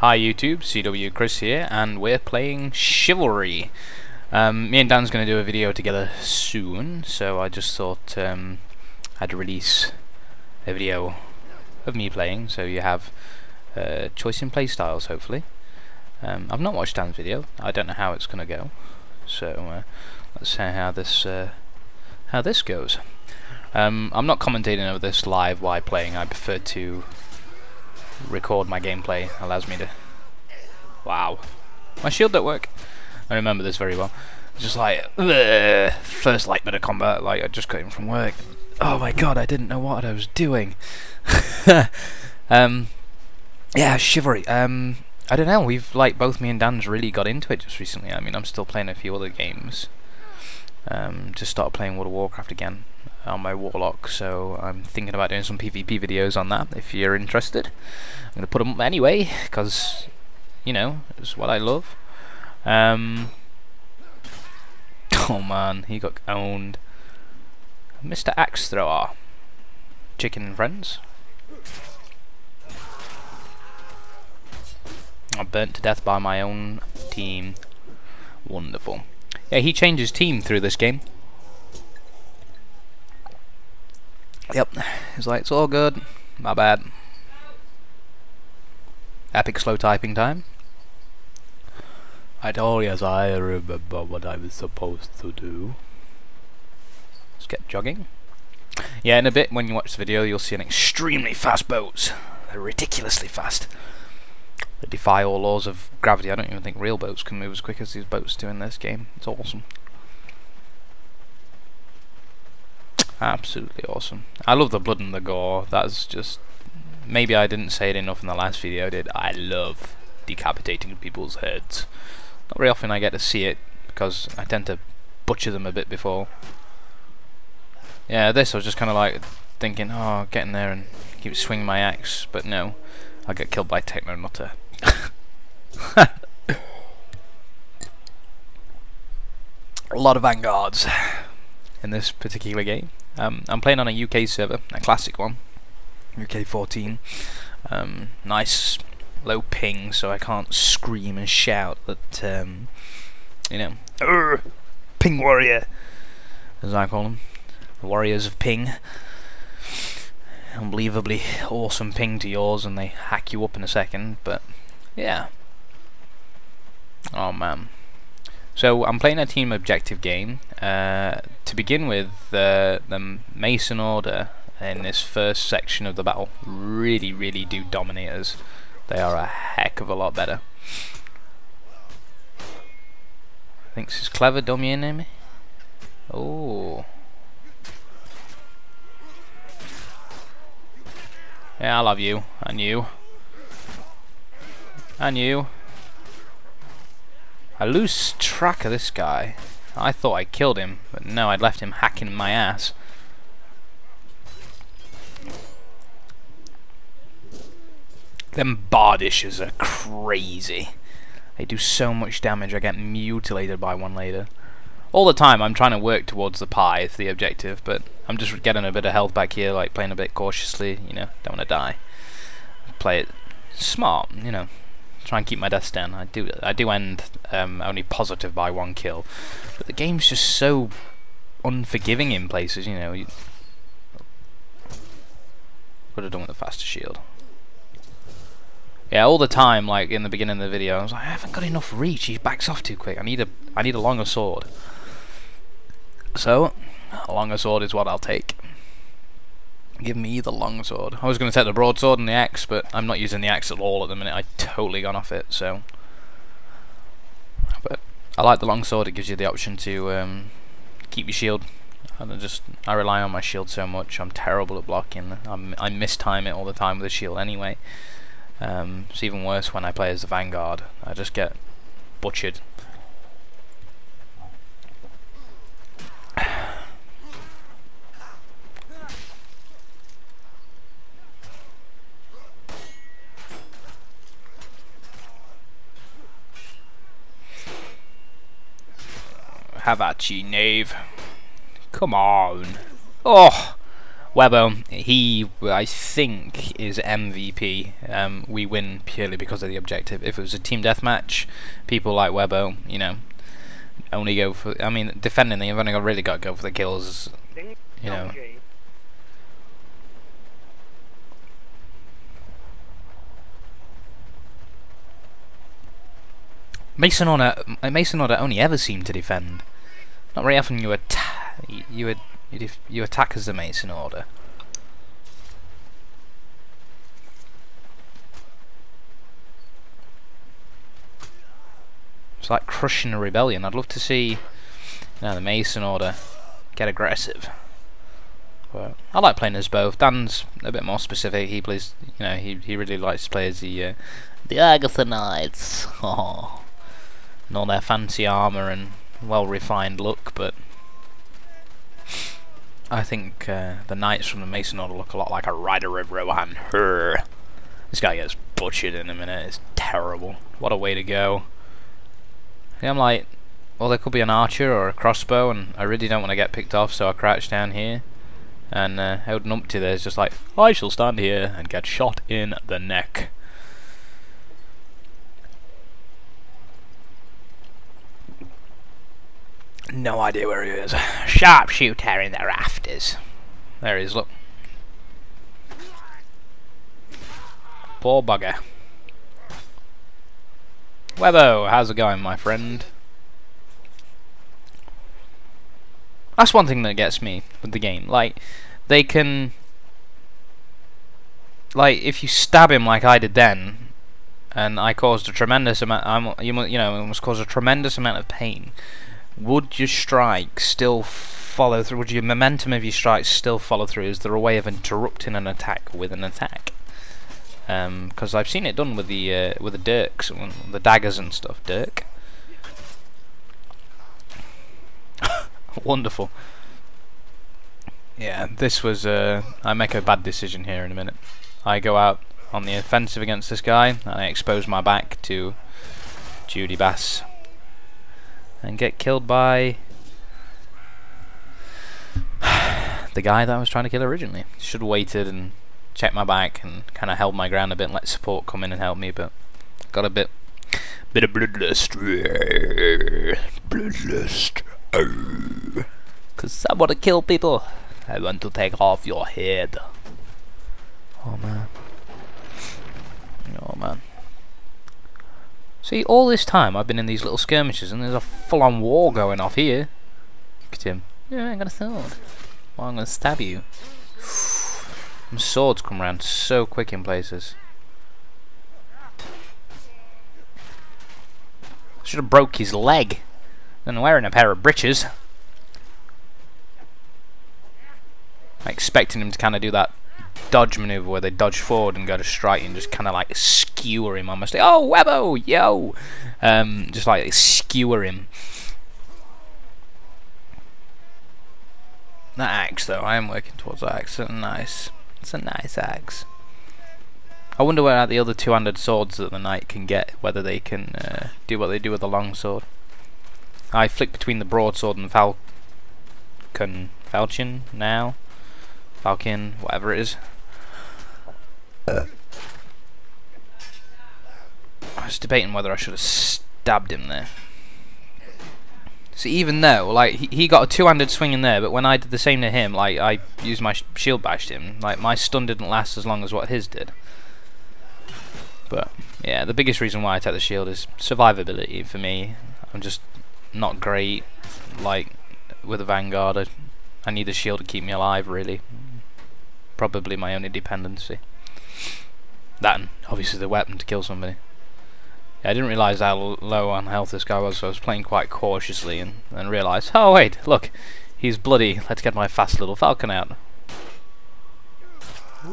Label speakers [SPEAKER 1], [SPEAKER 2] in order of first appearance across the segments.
[SPEAKER 1] Hi YouTube, CWChris here, and we're playing Chivalry. Me and Dan's going to do a video together soon, so I just thought I'd release a video of me playing, so you have choice in playstyles, hopefully. I've not watched Dan's video, I don't know how it's going to go, so let's see how this goes. I'm not commentating over this live while playing. I prefer to record my gameplay. Allows me to... Wow, my shield don't work. I remember this very well. Just like first light bit of combat, like I just got in from work. Oh my god, I didn't know what I was doing. Yeah, Chivalry. I don't know. We've both me and Dan's really got into it just recently. I mean, I'm still playing a few other games. Just started playing World of Warcraft again on my Warlock, so I'm thinking about doing some PvP videos on that if you're interested. I'm going to put them up anyway, because, you know, it's what I love. Oh man, he got owned. Mr. Axe Thrower. Chicken and friends. I'm burnt to death by my own team. Wonderful. Yeah, he changed his team through this game. Yep, he's like, it's all good, my bad. Epic slow typing time. Yes, I remember what I was supposed to do. Let's get jogging. Yeah, in a bit when you watch the video you'll see an extremely fast boats. They're ridiculously fast. They defy all laws of gravity. I don't even think real boats can move as quick as these boats do in this game. It's awesome. Absolutely awesome. I love the blood and the gore. That's just... Maybe I didn't say it enough in the last video, did I love decapitating people's heads. Not very often I get to see it, because I tend to butcher them a bit before. Yeah, this I was just kind of like thinking, oh, get in there and keep swinging my axe, but no, I'll get killed by Techno Nutter. A lot of vanguards in this particular game. I'm playing on a UK server, a classic one, UK 14. Nice low ping, so I can't scream and shout that, you know, ping warrior, as I call them, the warriors of ping. Unbelievably awesome ping to yours, and they hack you up in a second. But yeah, oh man. So I'm playing a team objective game. To begin with, the Mason Order in this first section of the battle really do dominate us. They are a heck of a lot better. I think this is clever, dominé. Oh. Yeah, I love you. And you. And you. I lose track of this guy. I thought I killed him, but no, I'd left him hacking my ass. Them bardishes are crazy. They do so much damage, I get mutilated by one later. All the time I'm trying to work towards the pie, it's the objective, but I'm just getting a bit of health back here, like playing a bit cautiously, you know, don't want to die. Play it smart, you know. Try and keep my deaths down. I do end only positive by 1 kill, but the game's just so unforgiving in places. You know, would have done with a faster shield. Yeah, all the time, like in the beginning of the video, I was like, I haven't got enough reach. He backs off too quick. I need a longer sword. So, a longer sword is what I'll take. Give me the long sword. I was going to take the broadsword and the axe, but I'm not using the axe at all at the minute. I totally gone off it, so. But I like the long sword. It gives you the option to keep your shield. And I rely on my shield so much. I'm terrible at blocking. I mistime it all the time with the shield anyway. It's even worse when I play as the Vanguard. I just get butchered. Have at ye, knave. Come on. Oh, Webbo, he, I think, is MVP. We win purely because of the objective. If it was a team deathmatch, people like Webbo, you know, only go for, I mean, defending, you've only really got to go for the kills, you know. Mason Order only ever seem to defend. Not very often you attack as the Mason Order. It's like crushing a rebellion. I'd love to see, you know, the Mason Order get aggressive. But I like playing as both. Dan's a bit more specific. He plays, you know, he really likes to play as the Agatha Knights. Oh. And all their fancy armour and well-refined look, but I think the knights from the Mason Order look a lot like a Rider of Rohan. This guy gets butchered in a minute. It's terrible. What a way to go. Yeah, I'm like, well, there could be an archer or a crossbow, and I really don't want to get picked off, so I crouch down here. And Howden Umpty there is just like, I shall stand here and get shot in the neck. No idea where he is. Sharpshooter in the rafters. There he is, look. Poor bugger. Webbo, how's it going, my friend? That's one thing that gets me with the game. Like, they can, like, if you stab him like I did then, and I caused a tremendous amount, you know, it must cause a tremendous amount of pain. Would your strike still follow through? Would your momentum of your strike still follow through? Is there a way of interrupting an attack with an attack? Because I've seen it done with the dirks, the daggers and stuff. Dirk, wonderful. Yeah, this was. I make a bad decision here in a minute. I go out on the offensive against this guy, and I expose my back to Judy Bass. And get killed by the guy that I was trying to kill originally. Should have waited and checked my back and kind of held my ground a bit and let support come in and help me, but got a bit of bloodlust. Bloodlust. Because I want to kill people. I want to take off your head. Oh man. Oh man. See, all this time I've been in these little skirmishes and there's a full-on war going off here. Look at him. Yeah, I ain't got a sword. Well, I'm gonna stab you. Them swords come around so quick in places. Should have broke his leg. Then wearing a pair of breeches. I'm expecting him to kind of do that dodge maneuver where they dodge forward and go to strike and just kind of like skewer him almost. Like, oh, Webbo, yo! Just like skewer him. That axe though, I am working towards that axe. It's a nice axe. I wonder where the other two-handed swords that the knight can get, whether they can do what they do with the long sword. I flick between the broadsword and Falcon, whatever it is. I was debating whether I should have stabbed him there. So even though, like, he got a two-handed swing in there, but when I did the same to him, like, I used my shield bashed him, like, my stun didn't last as long as what his did. But, yeah, the biggest reason why I take the shield is survivability for me. I'm just not great, like, with a Vanguard. I need the shield to keep me alive, really. Probably my only dependency. That and obviously the weapon to kill somebody. Yeah, I didn't realise how low on health this guy was, so I was playing quite cautiously and realised, oh wait, look, he's bloody, let's get my fast little falcon out.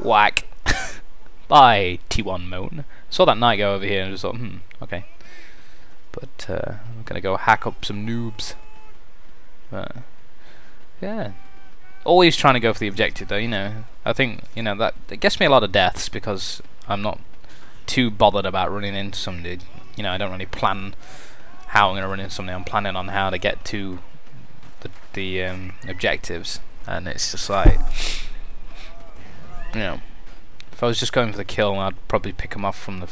[SPEAKER 1] Whack. Bye, T1 Moan. Saw that knight go over here and just thought, okay. But I'm gonna go hack up some noobs. Yeah. Always trying to go for the objective though, you know. I think, you know, that it gets me a lot of deaths because I'm not too bothered about running into somebody. You know, I don't really plan how I'm going to run into somebody. I'm planning on how to get to the objectives, and it's just like You know, if I was just going for the kill, I'd probably pick him off from the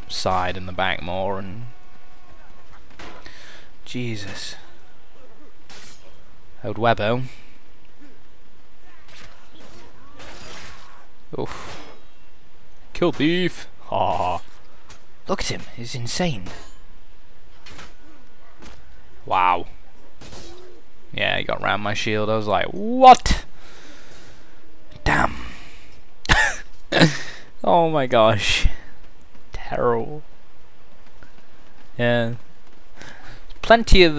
[SPEAKER 1] side and the back more. And Jesus, old Webbo. Oof. Kill thief. Ah. Look at him, he's insane. Wow. Yeah, he got round my shield. I was like, what? Damn. Oh my gosh. Terrible. Yeah. Plenty of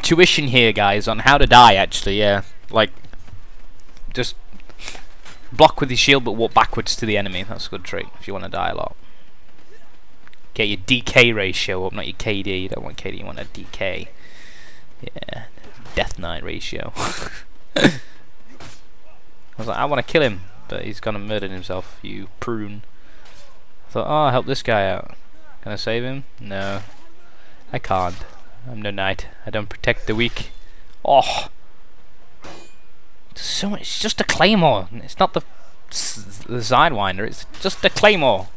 [SPEAKER 1] tuition here, guys, on how to die, actually, yeah. Like, just block with your shield but walk backwards to the enemy. That's a good trick if you want to die a lot. Get your DK ratio up, not your KD. You don't want KD, you want a DK. Yeah, Death Knight ratio. I was like, I want to kill him, but he's gonna murder himself, you prune. I thought, oh, I'll help this guy out. Can I save him? No, I can't. I'm no knight. I don't protect the weak. Oh, so much. It's just a claymore. It's not the Sidewinder. It's just a claymore.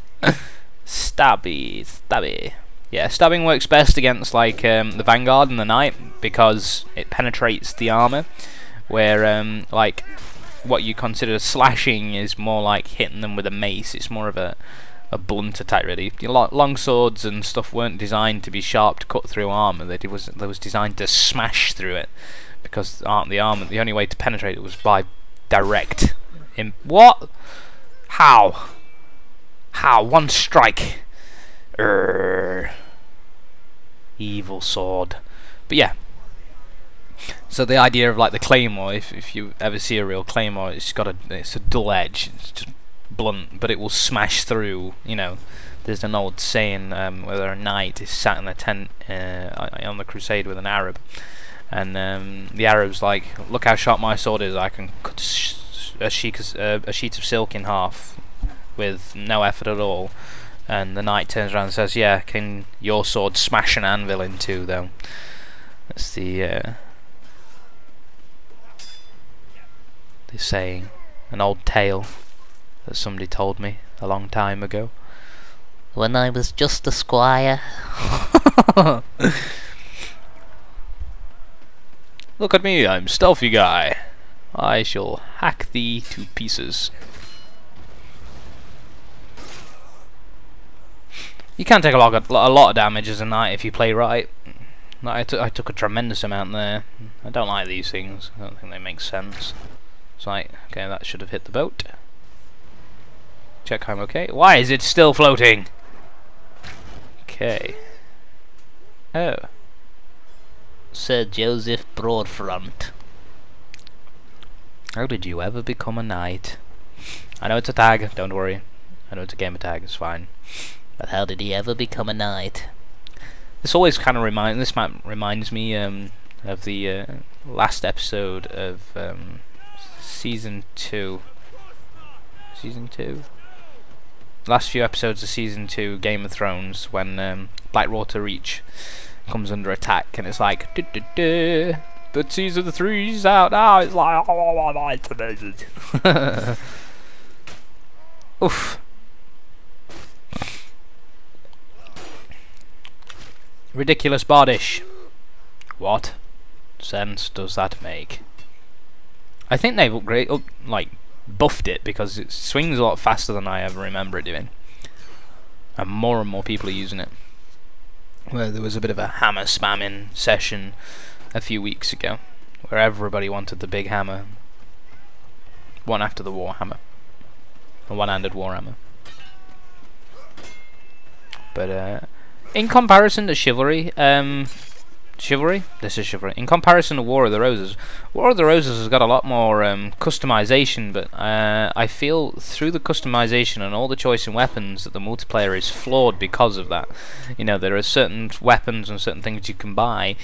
[SPEAKER 1] Stabby, stabby. Yeah, stabbing works best against like the Vanguard and the Knight because it penetrates the armor, where like what you consider slashing is more like hitting them with a mace. It's more of a blunt attack, really. Long swords and stuff weren't designed to be sharp to cut through armor. They was designed to smash through it because the armor. The only way to penetrate it was by direct. What? How? How? One strike. Evil sword. But yeah. So the idea of like the claymore, if you ever see a real claymore, it's a dull edge. It's just blunt, but it will smash through. You know, there's an old saying whether a knight is sat in a tent on the crusade with an Arab, and the Arab's like, "Look how sharp my sword is! I can cut a sheet of silk in half with no effort at all." And the knight turns around and says, "Yeah, can your sword smash an anvil in two, though?" That's the saying, an old tale that somebody told me a long time ago, when I was just a squire. Look at me, I'm stealthy guy. I shall hack thee to pieces. You can take a lot of damage as a knight if you play right. I took a tremendous amount there. I don't like these things. I don't think they make sense. It's like, okay, that should have hit the boat. Check I'm okay. Why is it still floating? Okay. Oh. Sir Joseph Broadfront. How did you ever become a knight? I know it's a tag, don't worry. I know it's a gamer tag, it's fine. But how did he ever become a knight? This always kind of reminds me of the last episode of season 2. Season 2? Last few episodes of season 2 Game of Thrones, when Blackwater Reach comes under attack, and it's like, the season 3's out now. It's like, oh, it's amazing. Oof. Ridiculous Bardish. What sense does that make? I think they've buffed it, because it swings a lot faster than I ever remember it doing, and more people are using it. Where there was a bit of a hammer spamming session a few weeks ago, where everybody wanted the big hammer, one after the warhammer, a one-handed warhammer. But in comparison to Chivalry, this is Chivalry. In comparison to War of the Roses, War of the Roses has got a lot more customization, but I feel through the customization and all the choice in weapons that the multiplayer is flawed because of that. You know, there are certain weapons and certain things you can buy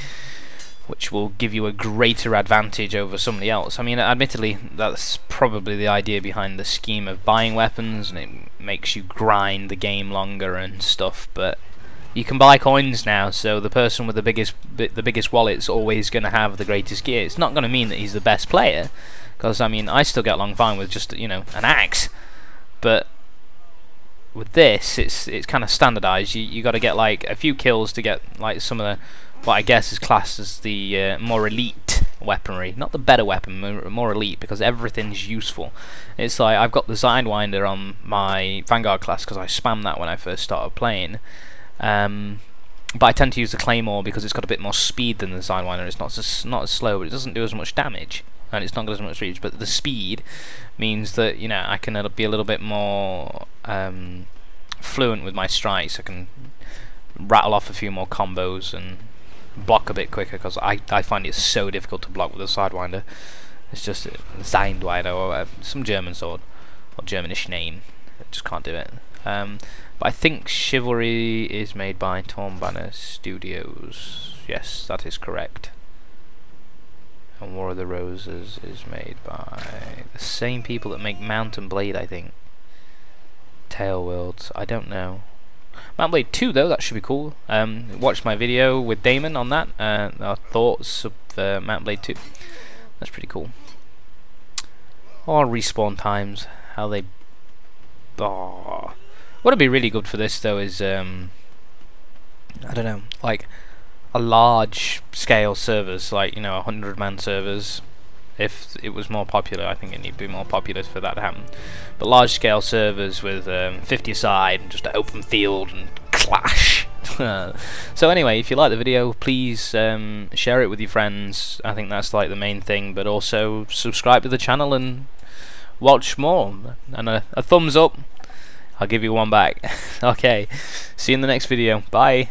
[SPEAKER 1] which will give you a greater advantage over somebody else. I mean, admittedly, that's probably the idea behind the scheme of buying weapons, and it makes you grind the game longer and stuff, but you can buy coins now, so the person with the biggest wallet's always going to have the greatest gear. It's not going to mean that he's the best player, because I mean I still get along fine with just, you know, an axe, but with this it's kind of standardized. You got to get like a few kills to get like some of the, what I guess is classed as the more elite weaponry, not the better weapon, more elite, because everything's useful. It's like I've got the Sidewinder on my Vanguard class because I spammed that when I first started playing. But I tend to use the Claymore because it's got a bit more speed than the Sidewinder. It's not as slow, but it doesn't do as much damage, and it's not got as much reach. But the speed means that, you know, I can be a little bit more fluent with my strikes. I can rattle off a few more combos and block a bit quicker, because I find it so difficult to block with a Sidewinder. It's just a Sidewinder or some German sword or Germanish name. I just can't do it. But I think Chivalry is made by Tornbanner Studios. Yes, that is correct. And War of the Roses is made by the same people that make Mountain Blade, I think. Tail Worlds, I don't know. Mountain Blade 2 though, that should be cool. Watch my video with Damon on that, our thoughts of Mountain Blade 2. That's pretty cool. Or respawn times, how they... Oh. What would be really good for this though is, I don't know, like a large scale servers, like, you know, 100-man servers. If it was more popular, I think it need to be more popular for that to happen. But large scale servers with 50 aside and just an open field and clash. So anyway, if you like the video, please share it with your friends. I think that's like the main thing. But also subscribe to the channel and watch more. And a thumbs up, I'll give you one back. Okay, see you in the next video. Bye.